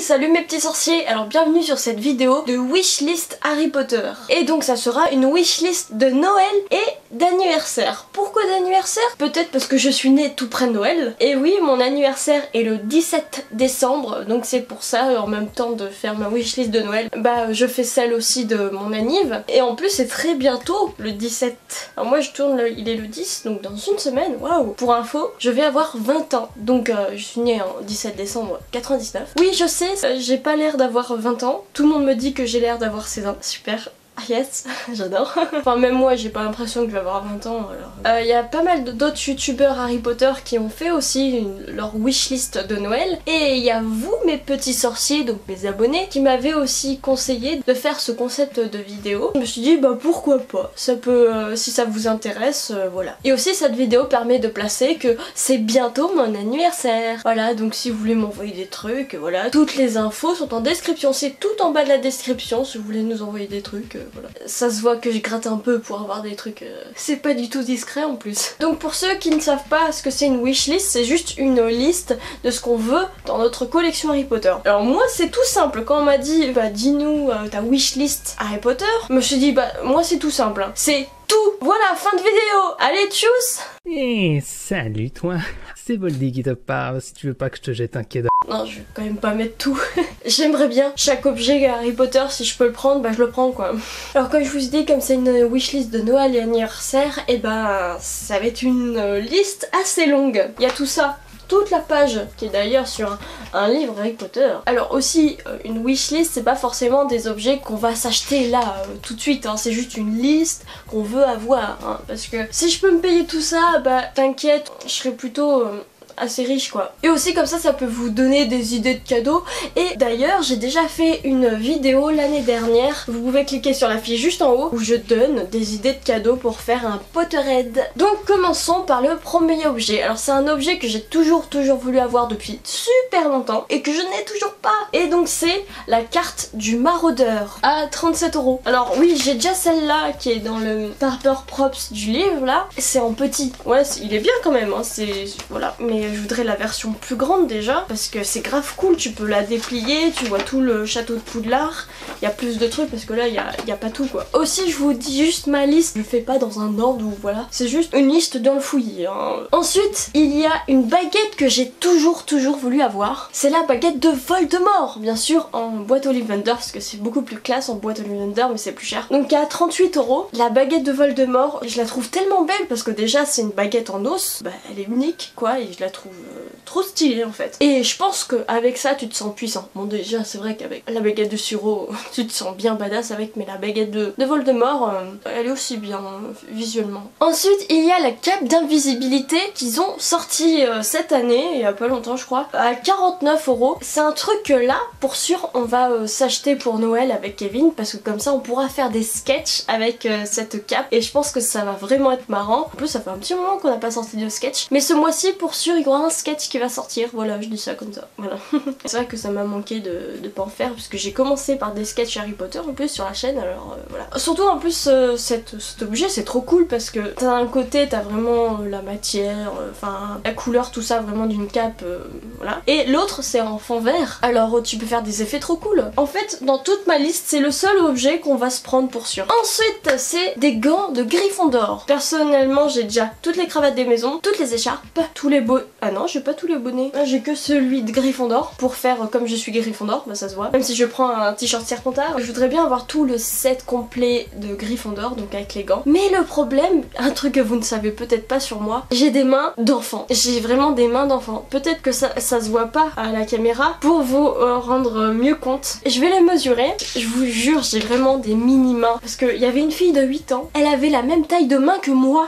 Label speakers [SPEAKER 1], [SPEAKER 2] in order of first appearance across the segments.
[SPEAKER 1] salut mes petits sorciers. Alors bienvenue sur cette vidéo de wishlist Harry Potter. Et donc ça sera une wishlist de Noël et d'anniversaire. Pourquoi d'anniversaire? Peut-être parce que je suis née tout près de Noël. Et oui, mon anniversaire est le 17 décembre. Donc c'est pour ça, en même temps de faire ma wishlist de Noël, bah je fais celle aussi de mon anniv. Et en plus c'est très bientôt le 17. Alors moi je tourne, il est le 10, donc dans une semaine, waouh. Pour info, je vais avoir 20 ans. Donc je suis née en 17 décembre 99. Oui, je sais, j'ai pas l'air d'avoir 20 ans. Tout le monde me dit que j'ai l'air d'avoir 16 ans. Super. Yes, j'adore. Enfin même moi j'ai pas l'impression que je vais avoir 20 ans alors. Y a pas mal d'autres youtubeurs Harry Potter qui ont fait aussi leur wishlist de Noël. Et il y a vous mes petits sorciers, donc mes abonnés, qui m'avaient aussi conseillé de faire ce concept de vidéo. Je me suis dit bah pourquoi pas, ça peut, si ça vous intéresse, voilà. Et aussi cette vidéo permet de placer que c'est bientôt mon anniversaire. Voilà, donc si vous voulez m'envoyer des trucs, voilà. Toutes les infos sont en description, c'est tout en bas de la description si vous voulez nous envoyer des trucs. Voilà. Ça se voit que je gratte un peu pour avoir des trucs, c'est pas du tout discret en plus. Donc pour ceux qui ne savent pas ce que c'est une wishlist, c'est juste une liste de ce qu'on veut dans notre collection Harry Potter. Alors moi c'est tout simple, quand on m'a dit bah dis-nous ta wishlist Harry Potter, je me suis dit bah moi c'est tout simple, hein. C'est tout. Voilà, fin de vidéo. Allez, tchuss.
[SPEAKER 2] Eh, salut toi. C'est Voldy qui te parle, si tu veux pas que je te jette un quai.
[SPEAKER 1] Non, je vais quand même pas mettre tout. J'aimerais bien chaque objet Harry Potter, si je peux le prendre, bah je le prends quoi. Alors comme je vous ai dit, comme c'est une wishlist de Noël et anniversaire, et bah ça va être une liste assez longue. Il y a tout ça. Toute la page, qui est d'ailleurs sur un livre Harry Potter. Alors aussi, une wishlist, c'est pas forcément des objets qu'on va s'acheter là, tout de suite, hein. C'est juste une liste qu'on veut avoir, hein. Parce que si je peux me payer tout ça, bah t'inquiète, je serai plutôt... assez riche quoi. Et aussi comme ça peut vous donner des idées de cadeaux. Et d'ailleurs j'ai déjà fait une vidéo l'année dernière, vous pouvez cliquer sur la fiche juste en haut, où je donne des idées de cadeaux pour faire un Potterhead. Donc commençons par le premier objet. Alors c'est un objet que j'ai toujours voulu avoir depuis super longtemps et que je n'ai toujours pas. Et donc c'est la carte du maraudeur à 37 €. Alors oui, j'ai déjà celle-là qui est dans le Harper Props du livre là. C'est en petit. Ouais, il est bien quand même, hein. C'est... voilà. Mais je voudrais la version plus grande déjà parce que c'est grave cool, tu peux la déplier, tu vois tout le château de Poudlard, il y a plus de trucs parce que là il y a pas tout quoi. Aussi je vous dis juste ma liste, je le fais pas dans un ordre ou voilà, c'est juste une liste dans le fouillis, hein. Ensuite il y a une baguette que j'ai toujours voulu avoir, c'est la baguette de Voldemort, bien sûr en boîte Ollivander parce que c'est beaucoup plus classe en boîte Ollivander mais c'est plus cher. Donc à 38 €, la baguette de Voldemort, je la trouve tellement belle parce que déjà c'est une baguette en os, bah elle est unique quoi et je la trouve trop stylée en fait. Et je pense qu'avec ça tu te sens puissant. Bon déjà c'est vrai qu'avec la baguette de Suro tu te sens bien badass avec, mais la baguette de Voldemort elle est aussi bien visuellement. Ensuite il y a la cape d'invisibilité qu'ils ont sorti cette année, il y a pas longtemps je crois, à 49 €. C'est un truc que là pour sûr on va s'acheter pour Noël avec Kevin parce que comme ça on pourra faire des sketchs avec cette cape et je pense que ça va vraiment être marrant. En plus ça fait un petit moment qu'on n'a pas sorti de sketch, mais ce mois-ci pour sûr il y aura un sketch qui va sortir, voilà je dis ça comme ça, voilà. C'est vrai que ça m'a manqué de pas en faire parce que j'ai commencé par des sketchs Harry Potter en plus sur la chaîne, alors voilà. Surtout en plus cet objet c'est trop cool parce que d'un côté t'as vraiment la matière, enfin la couleur tout ça vraiment d'une cape, voilà. Et l'autre c'est en fond vert, alors tu peux faire des effets trop cool. En fait dans toute ma liste c'est le seul objet qu'on va se prendre pour sûr. Ensuite c'est des gants de Gryffondor. Personnellement j'ai déjà toutes les cravates des maisons, toutes les écharpes, tous les beaux... Ah non, j'ai pas tous les bonnets. J'ai que celui de Gryffondor pour faire comme je suis Gryffondor, bah ça se voit. Même si je prends un t-shirt Serpentard, je voudrais bien avoir tout le set complet de Gryffondor, donc avec les gants. Mais le problème, un truc que vous ne savez peut-être pas sur moi, j'ai des mains d'enfant. J'ai vraiment des mains d'enfant. Peut-être que ça se voit pas à la caméra pour vous rendre mieux compte. Je vais les mesurer. Je vous jure, j'ai vraiment des mini mains. Parce qu'il y avait une fille de 8 ans, elle avait la même taille de main que moi.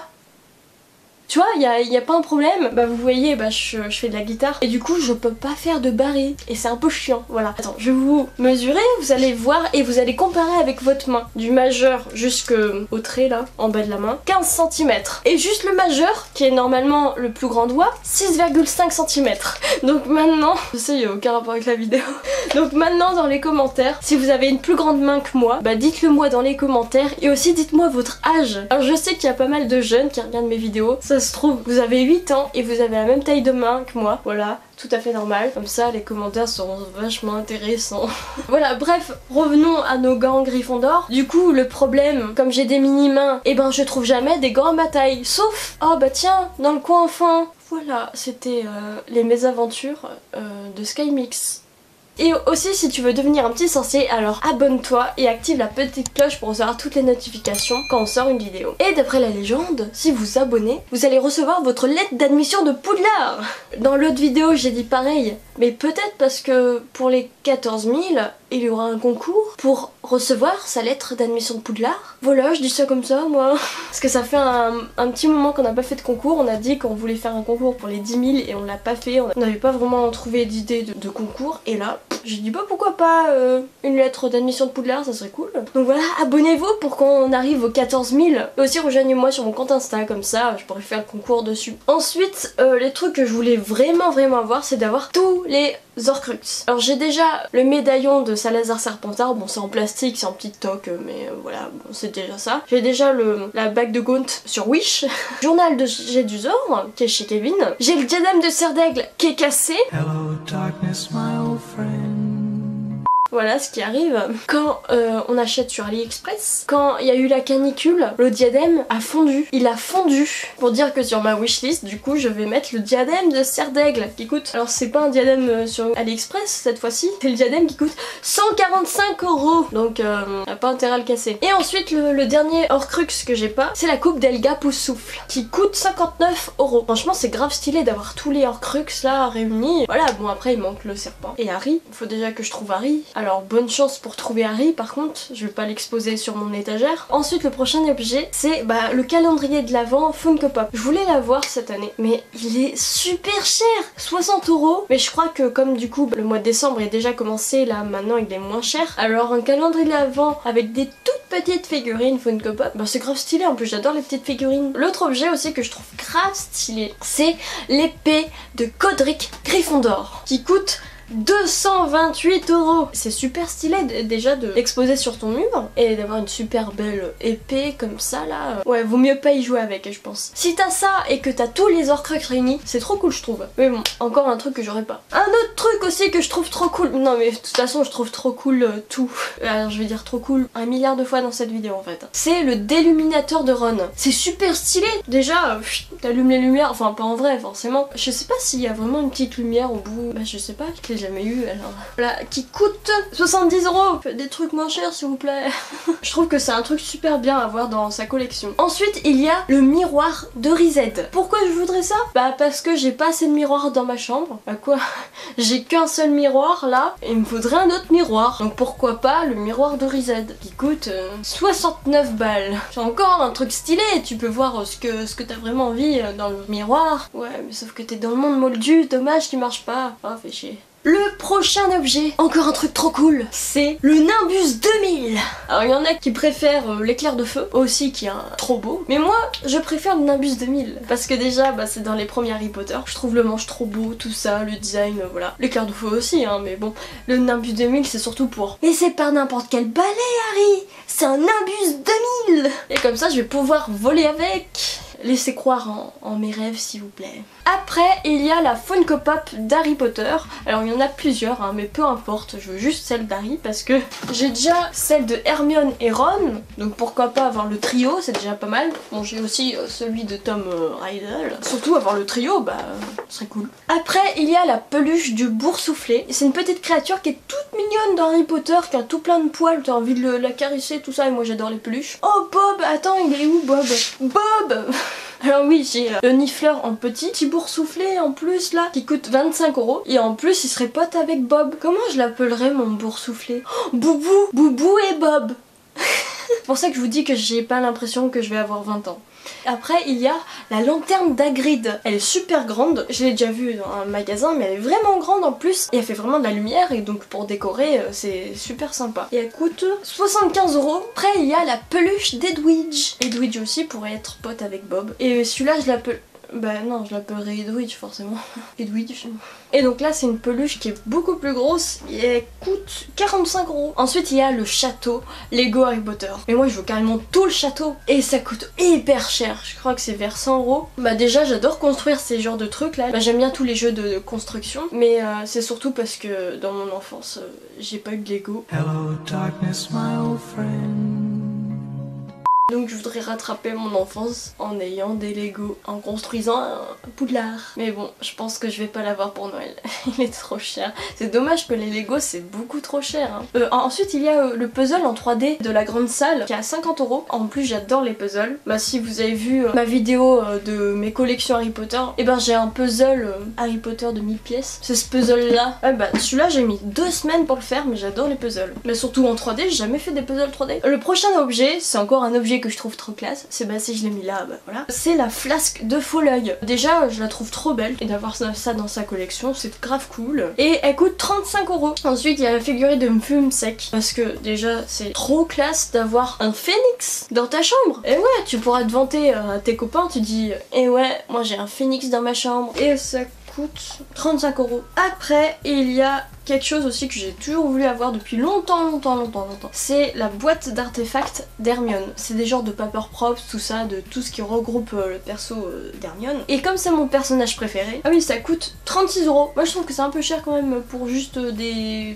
[SPEAKER 1] Tu vois, il y a pas un problème. Bah vous voyez, bah je fais de la guitare et du coup je peux pas faire de barré et c'est un peu chiant, voilà. Attends, je vais vous mesurer, vous allez voir et vous allez comparer avec votre main. Du majeur jusqu'au trait là, en bas de la main, 15 cm. Et juste le majeur, qui est normalement le plus grand doigt, 6,5 cm. Donc maintenant, je sais il y a aucun rapport avec la vidéo. Donc maintenant dans les commentaires, si vous avez une plus grande main que moi, bah dites-le moi dans les commentaires et aussi dites-moi votre âge. Alors je sais qu'il y a pas mal de jeunes qui regardent mes vidéos, ça Ça se trouve, vous avez 8 ans et vous avez la même taille de main que moi. Voilà, tout à fait normal. Comme ça, les commentaires seront vachement intéressants. Voilà, bref, revenons à nos gants Gryffondor. Du coup, le problème, comme j'ai des mini-mains, et ben je trouve jamais des gants à ma taille. Sauf, oh bah tiens, dans le coin enfant. Voilà, c'était les mésaventures de Skymix. Et aussi, si tu veux devenir un petit sorcier, alors abonne-toi et active la petite cloche pour recevoir toutes les notifications quand on sort une vidéo. Et d'après la légende, si vous vous abonnez, vous allez recevoir votre lettre d'admission de Poudlard. Dans l'autre vidéo, j'ai dit pareil, mais peut-être parce que pour les 14 000, il y aura un concours pour recevoir sa lettre d'admission de Poudlard. Voilà, je dis ça comme ça, moi. Parce que ça fait un petit moment qu'on n'a pas fait de concours. On a dit qu'on voulait faire un concours pour les 10 000 et on l'a pas fait. On n'avait pas vraiment trouvé d'idée de concours. Et là, j'ai dit bah pourquoi pas une lettre d'admission de Poudlard, ça serait cool. Donc voilà, abonnez-vous pour qu'on arrive aux 14 000. Et aussi rejoignez-moi sur mon compte Insta, comme ça je pourrais faire le concours dessus. Ensuite, les trucs que je voulais vraiment avoir, c'est d'avoir tous les Horcrux. Alors j'ai déjà le médaillon de Salazar Serpentard, bon c'est en plastique, c'est en petite toque, mais voilà, bon, c'est déjà ça. J'ai déjà la bague de Gaunt sur Wish, journal de Jedusor, qui est chez Kevin. J'ai le diadème de Cerdaigle qui est cassé. Hello, darkness, my old friend. Voilà ce qui arrive quand on achète sur AliExpress. Quand il y a eu la canicule, le diadème a fondu. Il a fondu. Pour dire que sur ma wishlist, du coup, je vais mettre le diadème de Cerdaigle qui coûte... Alors c'est pas un diadème sur AliExpress cette fois-ci, c'est le diadème qui coûte 145 €. Donc on a pas intérêt à le casser. Et ensuite le dernier Horcrux que j'ai pas, c'est la coupe d'Helga Poussoufle qui coûte 59 €. Franchement c'est grave stylé d'avoir tous les Horcrux là réunis. Voilà, bon après il manque le serpent et Harry. Il faut déjà que je trouve Harry. Alors bonne chance pour trouver Harry par contre, je vais pas l'exposer sur mon étagère. Ensuite le prochain objet c'est le calendrier de l'Avent Funko Pop. Je voulais l'avoir cette année mais il est super cher, 60 €. Mais je crois que comme du coup le mois de décembre est déjà commencé, là maintenant il est moins cher. Alors un calendrier de l'Avent avec des toutes petites figurines Funko Pop, c'est grave stylé, en plus j'adore les petites figurines. L'autre objet aussi que je trouve grave stylé, c'est l'épée de Godric Gryffondor qui coûte 228 €. C'est super stylé déjà de l'exposer sur ton mur et d'avoir une super belle épée comme ça là. Ouais, vaut mieux pas y jouer avec, je pense. Si t'as ça et que t'as tous les Horcrux réunis, c'est trop cool je trouve. Mais bon, encore un truc que j'aurais pas. Un autre truc aussi que je trouve trop cool. Non mais de toute façon je trouve trop cool tout. Alors je vais dire trop cool 1 milliard de fois dans cette vidéo en fait. C'est le déluminateur de Ron. C'est super stylé. Déjà, t'allumes les lumières, enfin pas en vrai forcément. Je sais pas s'il y a vraiment une petite lumière au bout. Je sais pas, je l'ai jamais eu alors. Voilà, qui coûte 70 €. Faites des trucs moins chers s'il vous plaît. Je trouve que c'est un truc super bien à avoir dans sa collection. Ensuite il y a le miroir de Rized. Pourquoi je voudrais ça? Parce que j'ai pas assez de miroirs dans ma chambre. Quoi? J'ai qu'un seul miroir là et il me faudrait un autre miroir. Donc pourquoi pas le miroir de Rized qui coûte 69 balles. C'est encore un truc stylé, tu peux voir ce que t'as vraiment envie dans le miroir. Ouais mais sauf que t'es dans le monde moldu, dommage qu'il marche pas. Ah fait chier. Le prochain objet, encore un truc trop cool, c'est le Nimbus 2000. Alors il y en a qui préfèrent l'éclair de feu, aussi qui est trop beau. Mais moi, je préfère le Nimbus 2000. Parce que déjà, c'est dans les premiers Harry Potter. Je trouve le manche trop beau, tout ça, le design, voilà. L'éclair de feu aussi, hein, mais bon. Le Nimbus 2000, c'est surtout pour... Et c'est pas n'importe quel balai, Harry. C'est un Nimbus 2000. Et comme ça, je vais pouvoir voler avec. Laissez croire en mes rêves s'il vous plaît. Après il y a la Funko Pop d'Harry Potter. Alors il y en a plusieurs mais peu importe, je veux juste celle d'Harry parce que j'ai déjà celle de Hermione et Ron. Donc pourquoi pas avoir le trio, c'est déjà pas mal. Bon j'ai aussi celui de Tom Riddle. Surtout avoir le trio, ce serait cool. Après il y a la peluche du boursouflé. C'est une petite créature qui est toute mignonne dans Harry Potter, qui a tout plein de poils, t'as envie de la caresser tout ça et moi j'adore les peluches. Oh Bob, attends il est où Bob? Bob. Alors oui, j'ai le Nifleur en petit boursouflé en plus là, qui coûte 25 € et en plus il serait pote avec Bob. Comment je l'appellerais mon boursouflé? Boubou, Boubou et Bob. C'est pour ça que je vous dis que j'ai pas l'impression que je vais avoir 20 ans. Après il y a la lanterne d'Hagrid. Elle est super grande, je l'ai déjà vue dans un magasin mais elle est vraiment grande en plus et elle fait vraiment de la lumière et donc pour décorer c'est super sympa. Et elle coûte 75 €. Après il y a la peluche d'Edwidge. Edwidge aussi pourrait être pote avec Bob. Et celui-là je l'appelle... Bah non, je l'appellerai Edwidge forcément. Edwidge. Et donc là c'est une peluche qui est beaucoup plus grosse et elle coûte 45 €. Ensuite il y a le château Lego Harry Potter. Mais moi je veux carrément tout le château et ça coûte hyper cher. Je crois que c'est vers 100 €. Bah déjà j'adore construire ces genres de trucs là. Bah, j'aime bien tous les jeux de construction. Mais c'est surtout parce que dans mon enfance j'ai pas eu de Lego. Hello, darkness, my old friend. Donc je voudrais rattraper mon enfance en ayant des Lego, en construisant un poudlard. Mais bon, je pense que je vais pas l'avoir pour Noël, il est trop cher. C'est dommage que les Lego c'est beaucoup trop cher. Hein. Ensuite il y a le puzzle en 3D de la grande salle qui est à 50 €. En plus j'adore les puzzles. Bah si vous avez vu ma vidéo de mes collections Harry Potter, et ben j'ai un puzzle Harry Potter de 1000 pièces. C'est ce puzzle là. Bah celui-là j'ai mis 2 semaines pour le faire mais j'adore les puzzles. Mais surtout en 3D, j'ai jamais fait des puzzles 3D. Le prochain objet, c'est encore un objet que je trouve trop classe, c'est bah si je l'ai mis là, bah voilà. C'est la flasque de Folleuil. Déjà je la trouve trop belle et d'avoir ça dans sa collection c'est grave cool. Et elle coûte 35 €. Ensuite il y a la figurine de Fume Sec parce que déjà c'est trop classe d'avoir un phénix dans ta chambre. Et ouais, tu pourras te vanter à tes copains, tu dis et ouais, moi j'ai un phénix dans ma chambre. Et ça coûte 35 €. Après il y a quelque chose aussi que j'ai toujours voulu avoir depuis longtemps. C'est la boîte d'artefacts d'Hermione. C'est des genres de paper props, tout ça, de tout ce qui regroupe le perso d'Hermione. Et comme c'est mon personnage préféré, ah oui ça coûte 36 €. Moi je trouve que c'est un peu cher quand même pour juste des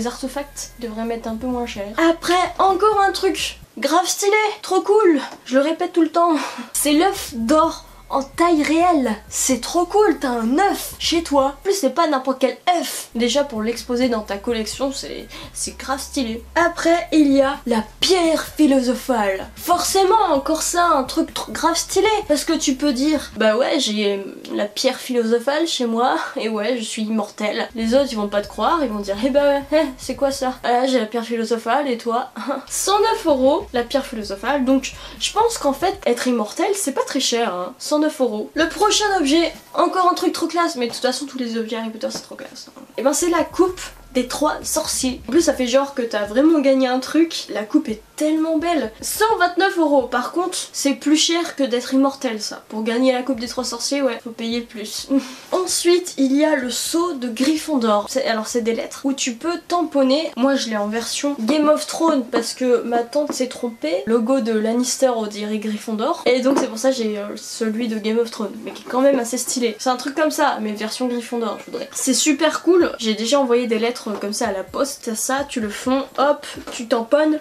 [SPEAKER 1] artefacts. Ils devraient mettre un peu moins cher. Après encore un truc grave stylé, trop cool. Je le répète tout le temps. C'est l'œuf d'or en taille réelle. C'est trop cool, t'as un œuf chez toi. En plus c'est pas n'importe quel œuf. Déjà pour l'exposer dans ta collection c'est grave stylé. Après il y a la pierre philosophale. Forcément encore ça, un truc grave stylé. Parce que tu peux dire bah ouais j'ai la pierre philosophale chez moi et ouais je suis immortelle. Les autres ils vont pas te croire, ils vont dire eh bah c'est quoi ça? Ah j'ai la pierre philosophale et toi 109 € la pierre philosophale. Donc je pense qu'en fait être immortel c'est pas très cher hein. 109 €. Le prochain objet, encore un truc trop classe, mais de toute façon tous les objets Harry Potter c'est trop classe. Et ben c'est la coupe des 3 sorciers. En plus ça fait genre que t'as vraiment gagné un truc. La coupe est tellement belle. 129 €. Par contre c'est plus cher que d'être immortel ça. Pour gagner la coupe des 3 sorciers ouais faut payer plus. Ensuite il y a le sceau de Gryffondor. Alors c'est des lettres où tu peux tamponner. Moi je l'ai en version Game of Thrones parce que ma tante s'est trompée. Logo de Lannister on dirait Gryffondor. Et donc c'est pour ça j'ai celui de Game of Thrones. Mais qui est quand même assez stylé. C'est un truc comme ça mais version Gryffondor je voudrais. C'est super cool. J'ai déjà envoyé des lettres comme ça à la poste. T'as ça, tu le fonds, hop, tu tamponnes.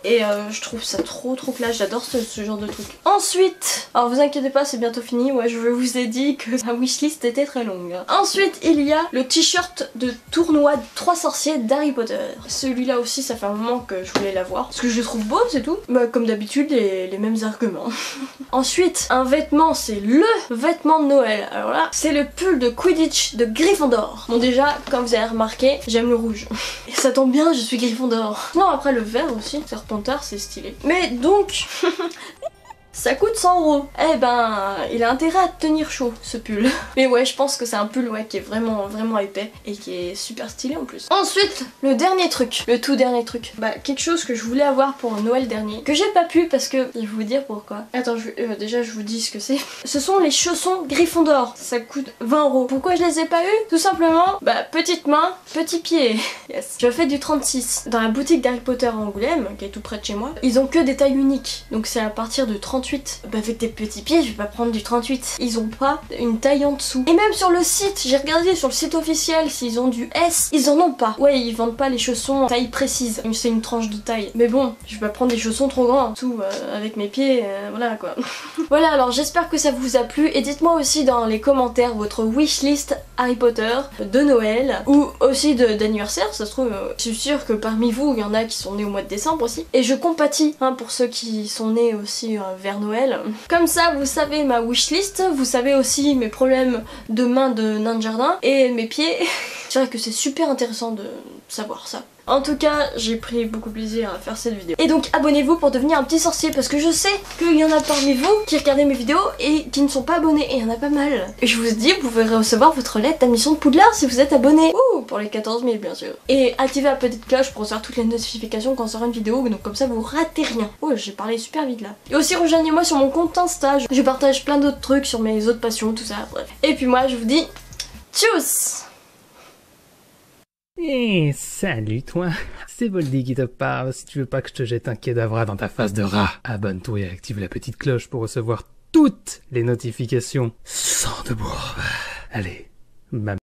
[SPEAKER 1] Et je trouve ça trop classe, j'adore ce genre de truc. Ensuite, alors vous inquiétez pas c'est bientôt fini, ouais je vous ai dit que la wishlist était très longue. Ensuite il y a le t-shirt de tournoi de 3 sorciers d'Harry Potter. Celui-là aussi ça fait un moment que je voulais l'avoir. Parce que je le trouve beau c'est tout. Bah, comme d'habitude les mêmes arguments. Ensuite un vêtement, c'est le vêtement de Noël. Alors là c'est le pull de Quidditch de Gryffondor. Bon déjà comme vous avez remarqué j'aime le rouge. Et ça tombe bien je suis Gryffondor. Non après le vert aussi. Serpentard c'est stylé. Mais donc ça coûte 100 €. Eh ben, il a intérêt à tenir chaud ce pull. Mais ouais, je pense que c'est un pull ouais, qui est vraiment épais et qui est super stylé en plus. Ensuite, le dernier truc, le tout dernier truc. Bah, quelque chose que je voulais avoir pour Noël dernier, que j'ai pas pu parce que, je vais vous dire pourquoi. Attends, déjà je vous dis ce que c'est. Ce sont les chaussons Gryffondor. Ça coûte 20 €. Pourquoi je les ai pas eu? Tout simplement, bah, petite main, petit pied. Yes. Je fais du 36. Dans la boutique d'Harry Potter à Angoulême, qui est tout près de chez moi, ils ont que des tailles uniques. Donc c'est à partir de 38. Bah avec tes petits pieds je vais pas prendre du 38. Ils ont pas une taille en dessous. Et même sur le site, j'ai regardé sur le site officiel s'ils ont du S, ils en ont pas. Ouais ils vendent pas les chaussons taille précise. C'est une tranche de taille. Mais bon, je vais pas prendre des chaussons trop grands. Tout avec mes pieds, voilà quoi. Voilà alors j'espère que ça vous a plu. Et dites moi aussi dans les commentaires votre wishlist Harry Potter de Noël. Ou aussi d'anniversaire, ça se trouve. Je suis sûre que parmi vous il y en a qui sont nés au mois de décembre aussi. Et je compatis hein, pour ceux qui sont nés aussi vers Noël. Comme ça vous savez ma wishlist, vous savez aussi mes problèmes de main de nain de jardin et mes pieds. C'est vrai que c'est super intéressant de savoir ça. En tout cas, j'ai pris beaucoup de plaisir à faire cette vidéo. Et donc abonnez-vous pour devenir un petit sorcier, parce que je sais qu'il y en a parmi vous qui regardez mes vidéos et qui ne sont pas abonnés, et il y en a pas mal. Et je vous dis, vous pouvez recevoir votre lettre d'admission de Poudlard si vous êtes abonné. Ouh, pour les 14 000 bien sûr. Et activez la petite cloche pour recevoir toutes les notifications quand on sort une vidéo, donc comme ça vous ratez rien. Oh, j'ai parlé super vite là. Et aussi rejoignez-moi sur mon compte Insta, je partage plein d'autres trucs sur mes autres passions, tout ça, bref. Et puis moi je vous dis, tchuss!
[SPEAKER 2] Eh, salut toi, c'est Voldy qui te parle. Si tu veux pas que je te jette un kedavra dans ta face de rat, abonne-toi et active la petite cloche pour recevoir toutes les notifications. Sans de bourre. Allez, bam.